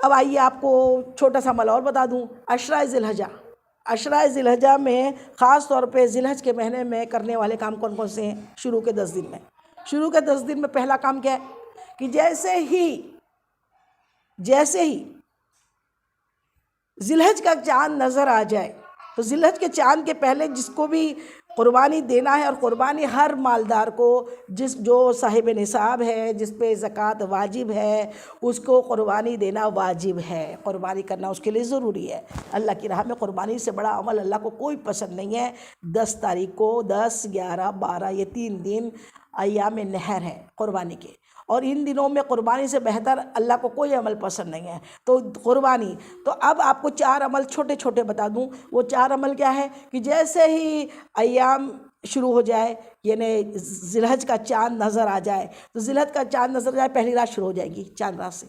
اب آئیے آپ کو چھوٹا سا عمل اور بتا دوں، عشرہ ذی الحجہ، عشرہ ذی الحجہ میں خاص طور پہ ذی الحج کے مہینے میں کرنے والے کام کون کون سے ہیں؟ شروع کے 10 دن میں، شروع کے 10 دن میں پہلا کام کیا ہے کہ جیسے ہی ذی الحج کا چاند نظر آ جائے تو ذی الحج کے چاند کے پہلے جس کو بھی قربانی دینا ہے، اور قربانی ہر مالدار کو، جو صاحب نصاب ہے، جس پہ زکوٰۃ واجب ہے، اس کو قربانی دینا واجب ہے، قربانی کرنا اس کے لیے ضروری ہے۔ اللہ کی راہ میں قربانی سے بڑا عمل اللہ کو کوئی پسند نہیں ہے۔ 10 تاریخ کو 10، 11، 12 یہ 3 دن ایام نحر ہیں قربانی کے، اور ان دنوں میں قربانی سے بہتر اللہ کو کوئی عمل پسند نہیں ہے۔ تو قربانی، تو اب آپ کو 4 عمل چھوٹے چھوٹے بتا دوں۔ وہ 4 عمل کیا ہے کہ جیسے ہی ایام شروع ہو جائے، یعنی ذی الحج کا چاند نظر آ جائے، تو ذی الحج کا چاند نظر جائے، پہلی رات شروع ہو جائے گی چاند رات سے،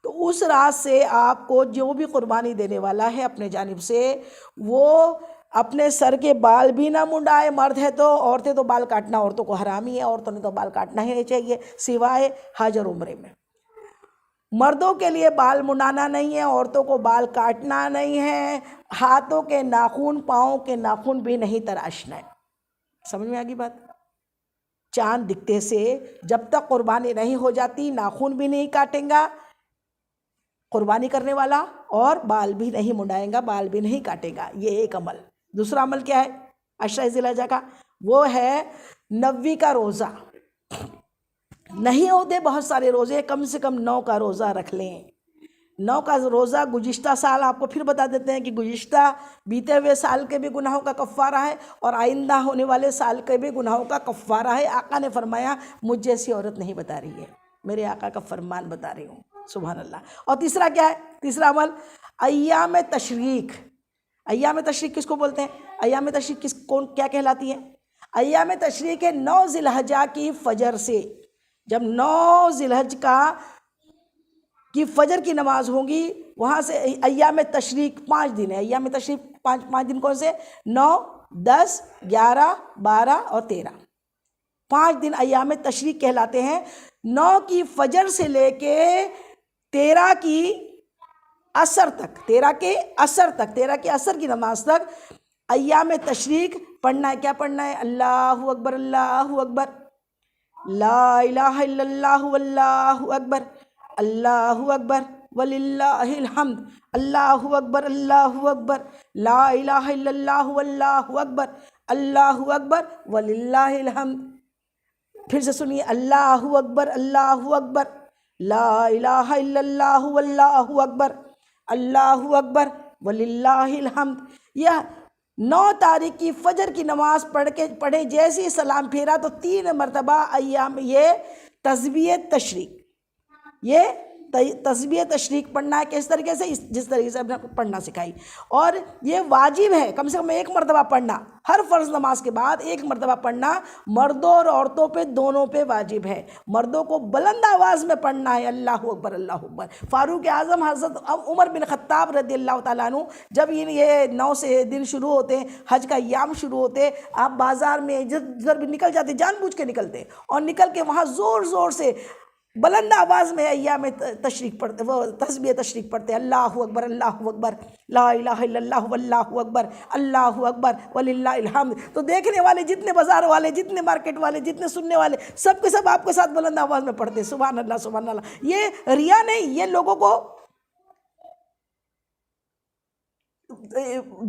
تو اس رات سے آپ کو جو بھی قربانی دینے والا ہے اپنے جانب سے، وہ اپنے سر کے بال بھی نہ منڈائے۔ مرد ہے تو، عورتیں تو بال کاٹنا عورتوں کو حرام ہی ہے، عورتوں نے تو بال کاٹنا ہی نہیں چاہیے سوائے حج اور عمرے میں۔ مردوں کے لیے بال منڈانا نہیں ہے، عورتوں کو بال کاٹنا نہیں ہے، ہاتھوں کے ناخن، پاؤں کے ناخن بھی نہیں تراشنا ہے۔ سمجھ میں آگی بات؟ چاند دکھتے سے جب تک قربانی نہیں ہو جاتی ناخن بھی نہیں کاٹیں گا قربانی کرنے والا، اور بال بھی نہیں منڈائیں گا، بال بھی نہیں کاٹے گا۔ یہ ایک عمل۔ دوسرا عمل کیا ہے عشرہ ذی الحجہ کا؟ وہ ہے 90 کا روزہ۔ نہیں ہوتے بہت سارے روزے، کم سے کم 9 کا روزہ رکھ لیں۔ 9 کا روزہ گزشتہ سال آپ کو پھر بتا دیتے ہیں کہ گزشتہ بیتے ہوئے سال کے بھی گناہوں کا کفارہ ہے، اور آئندہ ہونے والے سال کے بھی گناہوں کا کفارہ ہے۔ آقا نے فرمایا مجھ جیسی عورت نہیں بتا رہی ہے، میرے آقا کا فرمان بتا رہی ہوں، سبحان اللہ۔ اور تیسرا کیا ہے؟ تیسرا عمل ایام تشریق۔ ایام تشریق کس کو بولتے ہیں؟ ایام تشریق کیا کہلاتی ہے؟ ایام تشریق ہے 9 ذی الحجہ کی فجر سے، جب 9 ذی الحج کی فجر کی نماز ہوگی، وہاں سے ایام تشریق 5 دن ہے۔ ایام تشریق 5 دن کون سے؟ 9، 10، 11، 12 اور 13۔ 5 دن ایام تشریق کہلاتے ہیں۔ 9 کی فجر سے لے کے 13 کی عصر تک، 13 کے عصر کی نماز تک ایام تشریق پڑھنا ہے۔ کیا پڑھنا ہے؟ اللہ اکبر، اللہ اکبر، لا الہ الا اللہ واللہ اکبر، اللہ اکبر وللہ الحمد، اللہ اکبر، اللہ اکبر، لا الہ الا اللہ واللہ اکبر، اللہ اکبر وللہ الحمد۔ پھر سے سنیے، اللہ اکبر، اللہ اکبر، لا الہ الا اللہ واللہ اکبر، اللہ اکبر وللہ الحمد۔ یہ 9 تاریخ کی فجر کی نماز پڑھے جیسے سلام پھیرا تو 3 مرتبہ ایام یہ تسبیح تشریق پڑھنا ہے۔ کس طریقے سے؟ جس طریقے سے ہم نے پڑھنا سکھائی، اور یہ واجب ہے کم سے کم 1 مرتبہ پڑھنا، ہر فرض نماز کے بعد 1 مرتبہ پڑھنا، مردوں اور عورتوں پہ دونوں پہ واجب ہے۔ مردوں کو بلند آواز میں پڑھنا ہے اللہ اکبر، اللہ اکبر۔ فاروق اعظم حضرت عمر بن خطاب رضی اللہ تعالیٰ عنہ، جب یہ 9 سے دن شروع ہوتے ہیں، حج کا ایام شروع ہوتے، آپ بازار میں جدھر بھی نکل جاتے، جان بوجھ کے نکلتے، اور نکل کے وہاں زور زور سے بلند آواز میں ایام تشریق پڑھتے، وہ تسبیح تشریق پڑھتے، اللہ اکبر، اللہ اکبر، لا الہ الا اللہ واللہ اکبر، اللہ اکبر وللہ الحمد۔ تو دیکھنے والے جتنے، بازار والے جتنے، مارکیٹ والے جتنے، سننے والے سب کے سب آپ کے ساتھ بلند آواز میں پڑھتے، سبحان اللہ، سبحان اللہ۔ یہ ریا نہیں، یہ لوگوں کو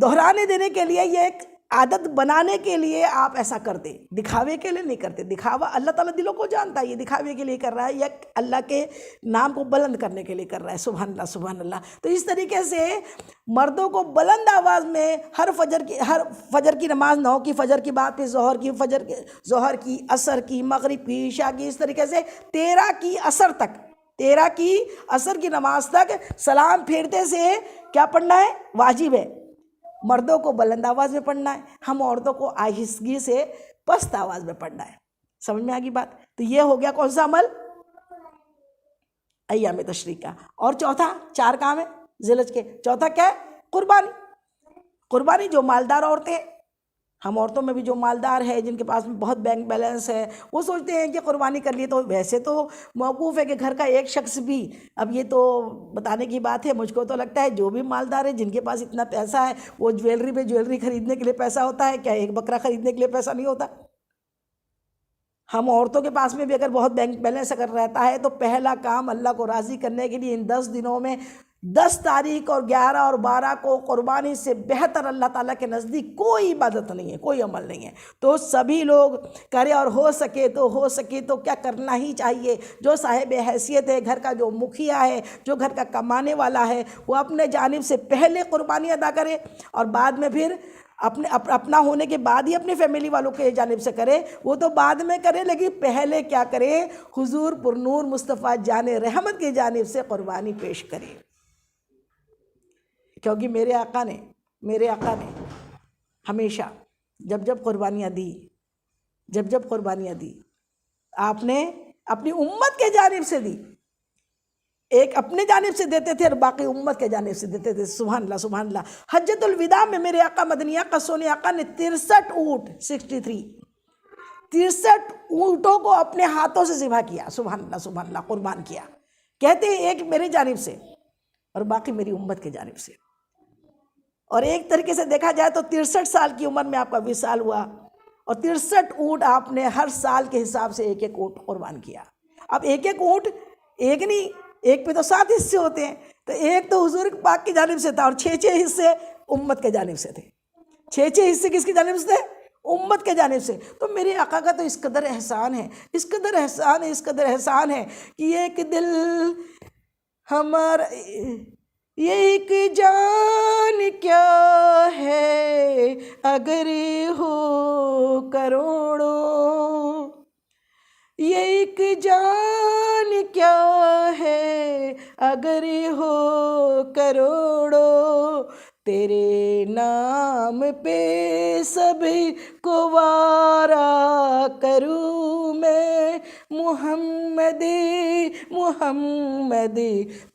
دہرانے دینے کے لیے، یہ ایک عادت بنانے کے لیے آپ ایسا کرتے، دکھاوے کے لیے نہیں کرتے۔ دکھاوا اللہ تعالیٰ دلوں کو جانتا ہے، یہ دکھاوے کے لیے کر رہا ہے یا اللہ کے نام کو بلند کرنے کے لیے کر رہا ہے، سبحان اللہ، سبحان اللہ۔ تو اس طریقے سے مردوں کو بلند آواز میں ہر فجر کی نماز، 9 کی فجر کی بات، پھر ظہر کی، عصر کی، مغرب کی، عشاء کی، اس طریقے سے 13 کی عصر تک، 13 کی عصر کی نماز تک سلام پھیرتے سے کیا پڑھنا ہے؟ واجب ہے۔ مردوں کو بلند آواز میں پڑھنا ہے، ہم عورتوں کو آہستگی سے پست آواز میں پڑھنا ہے۔ سمجھ میں آگی بات؟ تو یہ ہو گیا کون سا عمل؟ ایام تشریق کا۔ اور چوتھا، 4 کام ہے ذی الحج کے، چوتھا کیا ہے؟ قربانی۔ قربانی جو مالدار عورتیں ہم عورتوں میں بھی جو مالدار ہے، جن کے پاس میں بہت بینک بیلنس ہے، وہ سوچتے ہیں کہ قربانی کر لیے تو ویسے تو موقوف ہے کہ گھر کا ایک شخص بھی، اب یہ تو بتانے کی بات ہے، مجھ کو تو لگتا ہے جو بھی مالدار ہے، جن کے پاس اتنا پیسہ ہے، وہ جویلری پہ جویلری خریدنے کے لیے پیسہ ہوتا ہے، کیا ایک بکرا خریدنے کے لیے پیسہ نہیں ہوتا؟ ہم عورتوں کے پاس میں بھی اگر بہت بینک بیلنس اگر رہتا ہے تو پہلا کام اللہ کو راضی کرنے کے لیے ان 10 دنوں میں 10 تاریخ اور 11 اور 12 کو قربانی سے بہتر اللہ تعالیٰ کے نزدیک کوئی عبادت نہیں ہے، کوئی عمل نہیں ہے۔ تو سبھی لوگ کرے، اور ہو سکے تو کیا کرنا ہی چاہیے، جو صاحب حیثیت ہے، گھر کا جو مکھیا ہے، جو گھر کا کمانے والا ہے، وہ اپنے جانب سے پہلے قربانی ادا کرے، اور بعد میں پھر اپنا ہونے کے بعد ہی اپنے فیملی والوں کے جانب سے کرے، وہ تو بعد میں کرے، لیکن پہلے کیا کرے، حضور پرنور مصطفیٰ جان رحمت کی جانب سے قربانی پیش کرے۔ کیونکہ میرے آقا نے ہمیشہ جب قربانیاں دی آپ نے اپنی امت کے جانب سے دی، ایک اپنے جانب سے دیتے تھے اور باقی امت کے جانب سے دیتے تھے۔ سبحان اللہ سبحان اللہ۔ حجۃ الوداع میں میرے آقا مدنی آقا سونے آقا نے 63 اونٹ 63 اونٹوں کو اپنے ہاتھوں سے ذبح کیا، سبحان اللہ سبحان اللہ، قربان کیا۔ کہتے ہیں ایک میری جانب سے اور باقی میری امت کے جانب سے۔ اور ایک طریقے سے دیکھا جائے تو 63 سال کی عمر میں آپ کا وصال ہوا، اور 63 اونٹ آپ نے ہر سال کے حساب سے ایک اونٹ قربان کیا۔ اب ایک اونٹ ایک نہیں، ایک پہ تو 7 حصے ہوتے ہیں، تو ایک تو حضور پاک کی جانب سے تھا، اور 6 حصے امت کے جانب سے تھے۔ 6 حصے کس کی جانب سے تھے؟ امت کے جانب سے۔ تو میرے آقا کا تو اس قدر احسان ہے کہ ایک دل ہمارا، یہ ایک جان کیا ہے اگر ہو کروڑوں، یہ ایک جان کیا ہے اگر ہو کروڑوں، تیرے نام پہ سب کو وارا کروں میں، محمد محمد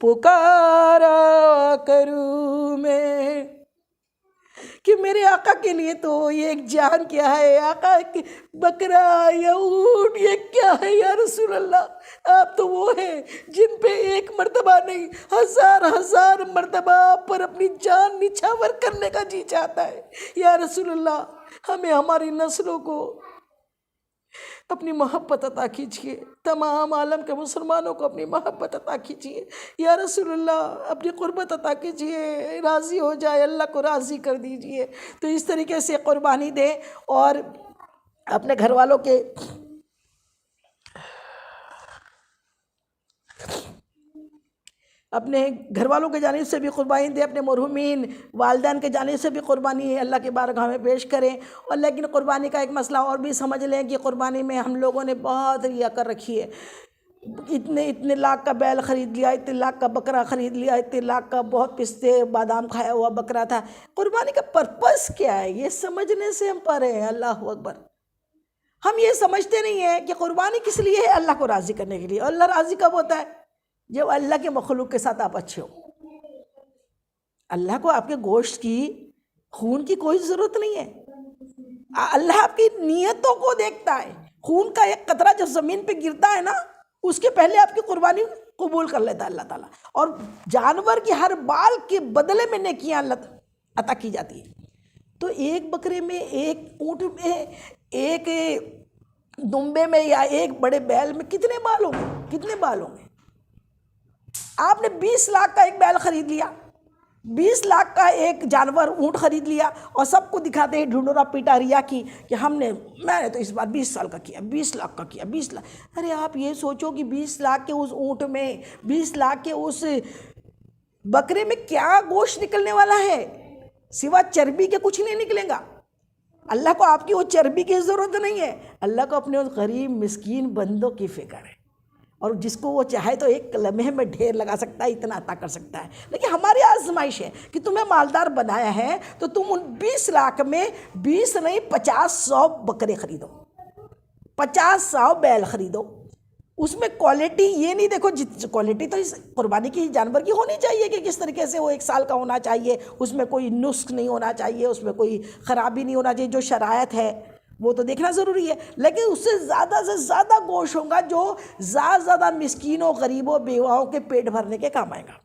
پکارا کروں میں۔ کہ میرے آقا کے لیے تو یہ ایک جان کیا ہے، آقا کی بکرا یا اونٹ یہ کیا ہے یا رسول اللہ؟ آپ تو وہ ہیں جن پہ ایک مرتبہ نہیں 1000 مرتبہ آپ پر اپنی جان نچھاور کرنے کا جی چاہتا ہے۔ یا رسول اللہ، ہمیں ہماری نسلوں کو اپنی محبت عطا کیجیے، تمام عالم کے مسلمانوں کو اپنی محبت عطا کیجیے۔ یا رسول اللہ، اپنی قربت عطا کیجیے، راضی ہو جائے، اللہ کو راضی کر دیجیے۔ تو اس طریقے سے قربانی دیں، اور اپنے گھر والوں کے جانب سے بھی قربانی دیں، اپنے مرحومین والدین کے جانب سے بھی قربانی اللہ کے بارگاہ میں پیش کریں۔ اور لیکن قربانی کا ایک مسئلہ اور بھی سمجھ لیں کہ قربانی میں ہم لوگوں نے بہت ریا کر رکھی ہے۔ اتنے لاکھ کا بیل خرید لیا، اتنے لاکھ کا بکرا خرید لیا، اتنے لاکھ کا بہت پستے بادام کھایا ہوا بکرا تھا۔ قربانی کا پرپس کیا ہے، یہ سمجھنے سے ہم پرے ہیں۔ اللہ اکبر۔ ہم یہ سمجھتے نہیں ہیں کہ قربانی کس لیے ہے، اللہ کو راضی کرنے کے لیے۔ اور اللہ راضی کب ہوتا ہے؟ جب اللہ کے مخلوق کے ساتھ آپ اچھے ہو۔ اللہ کو آپ کے گوشت کی، خون کی کوئی ضرورت نہیں ہے۔ اللہ آپ کی نیتوں کو دیکھتا ہے۔ خون کا ایک قطرہ جب زمین پہ گرتا ہے نا، اس کے پہلے آپ کی قربانی قبول کر لیتا ہے اللہ تعالیٰ۔ اور جانور کی ہر بال کے بدلے میں نیکیاں اللہ عطا کی جاتی ہے۔ تو ایک بکرے میں، ایک اونٹ میں، ایک دمبے میں، یا ایک بڑے بیل میں کتنے بال ہوں گے؟ آپ نے 20 لاکھ کا ایک بیل خرید لیا، 20 لاکھ کا ایک جانور اونٹ خرید لیا، اور سب کو دکھاتے ہیں ڈھونڈورا پیٹا ریا کی کہ میں نے تو اس بار 20 سال کا کیا، 20 لاکھ کا کیا، 20 لاکھ۔ ارے آپ یہ سوچو کہ 20 لاکھ کے اس اونٹ میں، 20 لاکھ کے اس بکرے میں کیا گوشت نکلنے والا ہے؟ سوا چربی کے کچھ نہیں نکلے گا۔ اللہ کو آپ کی وہ چربی کی ضرورت نہیں ہے، اللہ کو اپنے اس غریب مسکین بندوں کی فکر ہے، اور جس کو وہ چاہے تو ایک لمحے میں ڈھیر لگا سکتا ہے، اتنا عطا کر سکتا ہے۔ لیکن ہماری آزمائش ہے کہ تمہیں مالدار بنایا ہے تو تم ان 20 لاکھ میں 20 نہیں 50-100 بکرے خریدو، 50-100 بیل خریدو، اس میں کوالٹی یہ نہیں دیکھو، کوالٹی تو اس قربانی کی جانور کی ہونی چاہیے کہ کس طریقے سے وہ 1 سال کا ہونا چاہیے، اس میں کوئی نسخ نہیں ہونا چاہیے، اس میں کوئی خرابی نہیں ہونا چاہیے، جو شرائط ہے وہ تو دیکھنا ضروری ہے، لیکن اس سے زیادہ گوشت ہوگا جو زیادہ مسکینوں، غریبوں، بیواؤں کے پیٹ بھرنے کے کام آئے گا۔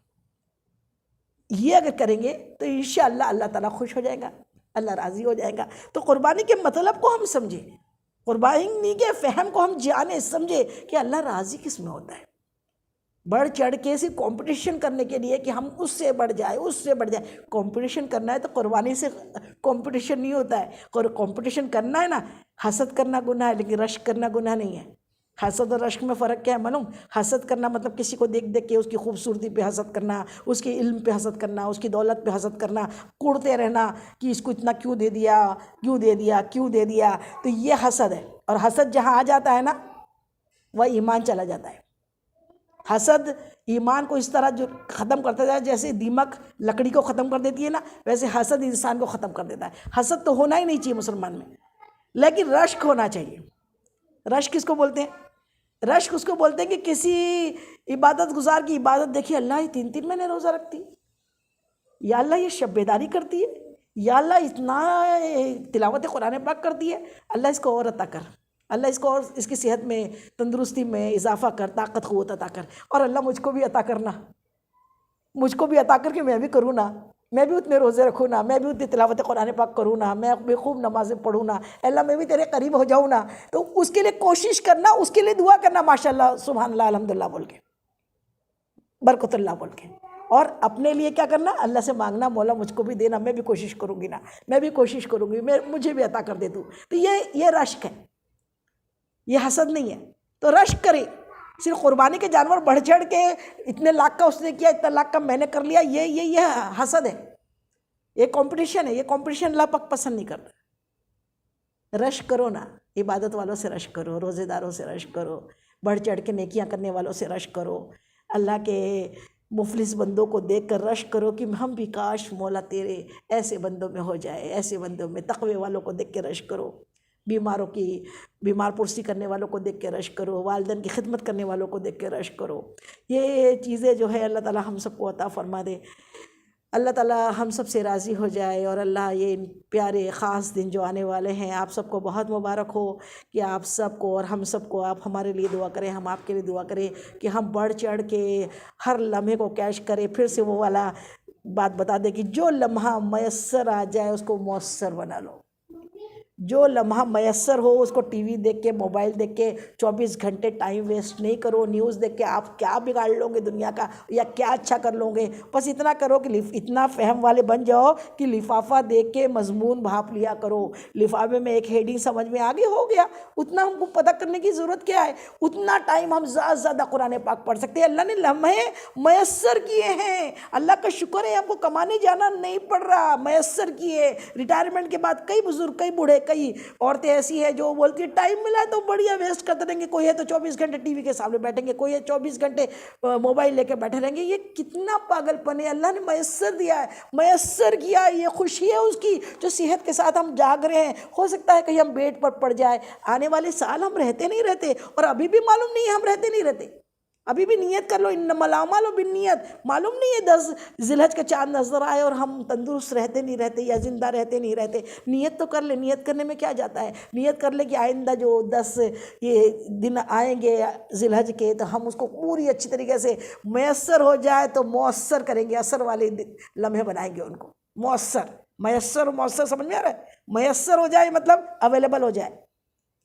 یہ اگر کریں گے تو انشاءاللہ اللہ تعالیٰ خوش ہو جائے گا، اللہ راضی ہو جائے گا۔ تو قربانی کے مطلب کو ہم سمجھیں، قربانی کے فہم کو ہم جانیں، سمجھے کہ اللہ راضی کس میں ہوتا ہے۔ بڑھ چڑھ کے صرف کمپٹیشن کرنے کے لیے کہ ہم اس سے بڑھ جائے، اس سے بڑھ جائے، کمپٹیشن کرنا ہے تو قربانی سے کمپٹیشن نہیں ہوتا ہے۔ اور کمپٹیشن کرنا ہے نا، حسد کرنا گناہ ہے لیکن رشک کرنا گناہ نہیں ہے۔ حسد اور رشک میں فرق کیا ہے معلوم؟ حسد کرنا مطلب کسی کو دیکھ کے اس کی خوبصورتی پہ حسد کرنا، اس کے علم پہ حسد کرنا، اس کی دولت پہ حسد کرنا، کوڑتے رہنا کہ اس کو اتنا کیوں دے دیا، کیوں دے دیا، کیوں دے دیا، تو یہ حسد ہے۔ اور حسد جہاں آ جاتا ہے نا، وہ ایمان چلا جاتا ہے۔ حسد ایمان کو اس طرح جو ختم کرتا ہے، جیسے دیمک لکڑی کو ختم کر دیتی ہے نا، ویسے حسد انسان کو ختم کر دیتا ہے۔ حسد تو ہونا ہی نہیں چاہیے مسلمان میں، لیکن رشک ہونا چاہیے۔ رشک کس کو بولتے ہیں؟ رشک اس کو بولتے ہیں کہ کسی عبادت گزار کی عبادت دیکھی، اللہ یہ 3 مہینے روزہ رکھتی، یا اللہ یہ شب بیداری کرتی ہے، یا اللہ اتنا تلاوت قرآن پاک کرتی ہے، اللہ اس کو اور عطا کر، اللہ اس کو اور اس کی صحت میں، تندرستی میں اضافہ کر، طاقت قوت عطا کر، اور اللہ مجھ کو بھی عطا کرنا، مجھ کو بھی عطا کر کے میں بھی کروں نا، میں بھی اتنے روزے رکھوں نا، میں بھی اتنی تلاوت قرآن پاک کروں نا، میں بھی خوب نمازیں پڑھوں نا، اللہ میں بھی تیرے قریب ہو جاؤں نا۔ تو اس کے لیے کوشش کرنا، اس کے لیے دعا کرنا، ماشاءاللہ، سبحان اللہ، الحمدللہ بول کے، برکت اللہ بول کے، اور اپنے لیے کیا کرنا؟ اللہ سے مانگنا، مولا مجھ کو بھی دینا، میں بھی کوشش کروں گی نا، میں بھی کوشش کروں گی، مجھے بھی عطا کر دے تو۔ تو یہ رشک ہے، یہ حسد نہیں ہے۔ تو رشک کرے، صرف قربانی کے جانور بڑھ چڑھ کے اتنے لاکھ کا اس نے کیا، اتنا لاکھ کا میں نے کر لیا، یہ حسد ہے، یہ کمپٹیشن ہے، یہ کمپٹیشن اللہ پاک پسند نہیں کرتا۔ رشک کرو نا، عبادت والوں سے رشک کرو، روزے داروں سے رشک کرو، بڑھ چڑھ کے نیکیاں کرنے والوں سے رشک کرو، اللہ کے مفلس بندوں کو دیکھ کر رشک کرو کہ ہم بھی کاش مولا تیرے ایسے بندوں میں ہو جائے، ایسے بندوں میں۔ تقوی والوں کو دیکھ کے رشک کرو، بیمار پرسی کرنے والوں کو دیکھ کے رشک کرو، والدین کی خدمت کرنے والوں کو دیکھ کے رشک کرو۔ یہ چیزیں جو ہے اللہ تعالیٰ ہم سب کو عطا فرما دے، اللہ تعالیٰ ہم سب سے راضی ہو جائے، اور اللہ یہ پیارے خاص دن جو آنے والے ہیں آپ سب کو بہت مبارک ہو، کہ آپ سب کو اور ہم سب کو آپ ہمارے لیے دعا کریں، ہم آپ کے لیے دعا کریں کہ ہم بڑھ چڑھ کے ہر لمحے کو کیش کریں۔ پھر سے وہ والا بات بتا دے کہ جو لمحہ میسر آ جائے اس کو مؤثر بنا لو، جو لمحہ میسر ہو اس کو ٹی وی دیکھ کے، موبائل دیکھ کے 24 گھنٹے ٹائم ویسٹ نہیں کرو، نیوز دیکھ کے آپ کیا بگاڑ لو گے دنیا کا، یا کیا اچھا کر لو گے۔ بس اتنا کرو کہ اتنا فہم والے بن جاؤ کہ لفافہ دیکھ کے مضمون بھاپ لیا کرو، لفافے میں ایک ہیڈنگ سمجھ میں آگے ہو گیا، اتنا ہم کو پتہ کرنے کی ضرورت کیا ہے؟ اتنا ٹائم ہم زیادہ قرآن پاک پڑھ سکتے ہیں۔ اللہ نے لمحے میسر کیے ہیں، اللہ کا شکر ہے، ہم کو کمانے جانا نہیں پڑ رہا، میسر کیے۔ ریٹائرمنٹ کے بعد کئی بزرگ، کئی بوڑھے، کئی عورتیں ایسی ہیں جو بولتی ہیں ٹائم ملا ہے تو بڑھیا ویسٹ کرتے رہیں گے، کوئی ہے تو 24 گھنٹے ٹی وی کے سامنے بیٹھیں گے، کوئی ہے 24 گھنٹے موبائل لے کے بیٹھے رہیں گے۔ یہ کتنا پاگل پن ہے! اللہ نے میسر دیا ہے، میسر کیا، یہ خوشی ہے اس کی جو صحت کے ساتھ ہم جاگ رہے ہیں۔ ہو سکتا ہے کہیں ہم بیڈ پر پڑ جائے، آنے والے سال ہم رہتے نہیں رہتے، اور ابھی بھی معلوم نہیں ہے ہم رہتے نہیں رہتے۔ ابھی بھی نیت کر لو، انما الاعمال بالنیت، معلوم نہیں ہے 10 ذی الحج کا چاند نظر آئے اور ہم تندرست رہتے نہیں رہتے یا زندہ رہتے نہیں رہتے۔ نیت تو کر لے، نیت کرنے میں کیا جاتا ہے؟ نیت کر لے کہ آئندہ جو 10 یہ دن آئیں گے ذی الحج کے، تو ہم اس کو پوری اچھی طریقے سے میسر ہو جائے تو مؤثر کریں گے، اثر والے لمحے بنائیں گے ان کو۔ میسر سمجھ میں آ رہا ہے؟ میسر ہو جائے مطلب اویلیبل ہو جائے،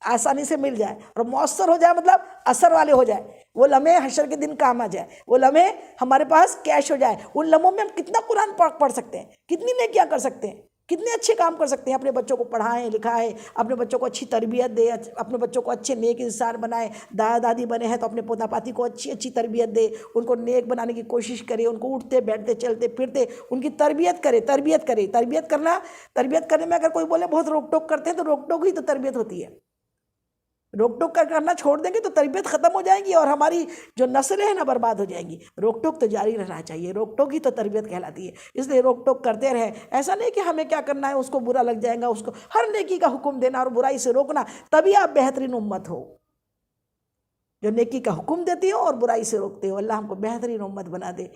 آسانی سے مل جائے، اور مؤثر ہو جائے مطلب اثر والے ہو جائے، وہ لمحے حشر کے دن کام آ جائے، وہ لمحے ہمارے پاس کیش ہو جائے۔ ان لمحوں میں ہم کتنا قرآن پڑھ سکتے ہیں، کتنی نیکیاں کر سکتے ہیں، کتنے اچھے کام کر سکتے ہیں، اپنے بچوں کو پڑھائیں لکھائیں، اپنے بچوں کو اچھی تربیت دے، اپنے بچوں کو اچھے نیک انسان بنائیں، دادا دادی بنے ہیں تو اپنے پوتا پاتی کو اچھی تربیت دے، ان کو نیک بنانے کی کوشش کرے، ان کو اٹھتے بیٹھتے چلتے پھرتے ان کی تربیت کرے۔ تربیت کرنے میں اگر کوئی بولے بہت روک ٹوک کرتے ہیں تو روک ٹوک ہی تو تربیت ہوتی ہے۔ روک ٹوک کرنا چھوڑ دیں گے تو تربیت ختم ہو جائے گی، اور ہماری جو نسلیں ہیں نا برباد ہو جائیں گی۔ روک ٹوک تو جاری رہنا چاہیے، روک ٹوک ہی تو تربیت کہلاتی ہے، اس لیے روک ٹوک کرتے رہیں۔ ایسا نہیں کہ ہمیں کیا کرنا ہے، اس کو برا لگ جائے گا، اس کو ہر نیکی کا حکم دینا اور برائی سے روکنا، تبھی آپ بہترین امت ہو۔ جو نیکی کا حکم دیتی ہو اور برائی سے روکتے ہو۔ اللہ ہم کو بہترین امت بنا دے۔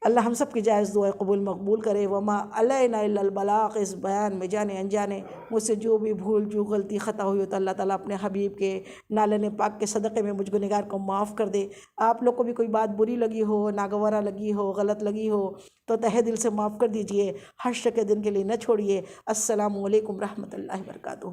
اللہ ہم سب کی جائز دعائیں قبول مقبول کرے۔ وما علینا الا البلاغ، اس بیان میں جانے انجانے مجھ سے جو بھی بھول جو غلطی خطا ہوئی ہو تو اللہ تعالیٰ اپنے حبیب کے نالن پاک کے صدقے میں مجھ گنہگار کو معاف کر دے۔ آپ لوگ کو بھی کوئی بات بری لگی ہو، ناگوارہ لگی ہو، غلط لگی ہو تو تہہ دل سے معاف کر دیجئے، حشر کے دن کے لیے نہ چھوڑیے۔ السلام علیکم رحمۃ اللہ وبرکاتہ۔